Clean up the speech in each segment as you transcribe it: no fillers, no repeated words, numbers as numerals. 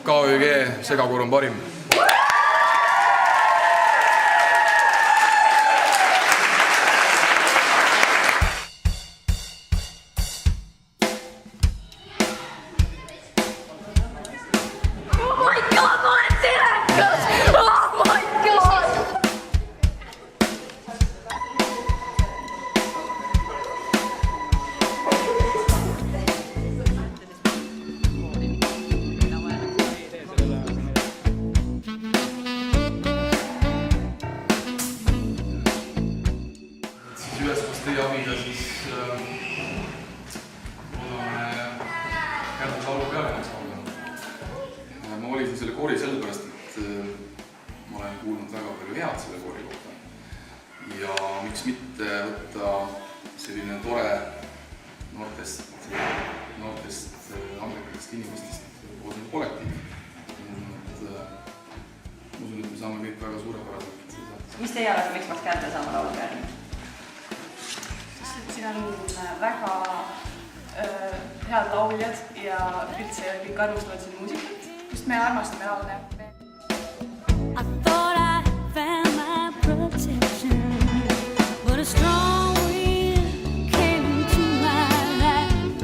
KÜG segakoor on parim. Üheskoos teie abiga siis loodame järgmise laulu peale näiteks laulda. Ma valisin selle koori sellepärast, et ma olen kuulnud väga palju head selle koori kohta. Ja miks mitte võtta selline tore noortest andekatest inimestest koosnev kollektiiv. Ma usun, et me saame kõik väga suurepäraselt seda saada. Mis teie arvate, miks peaks kätte saama laulu peale? Siin on väga head lauljad ja üldse kõik armastavad siin muusikat, just me armastame laule. I thought I found my protection, but a strong wind came into my life.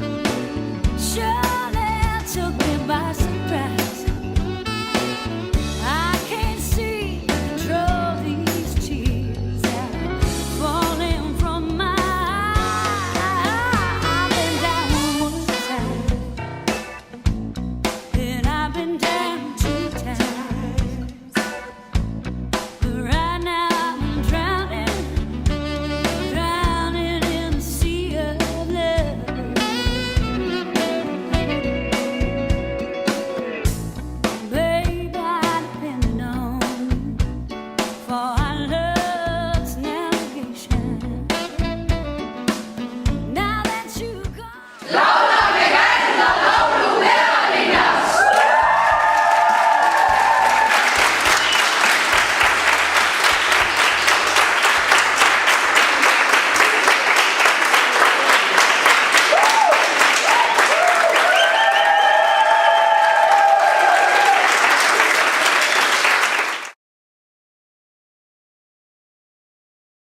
Surely took me by surprise.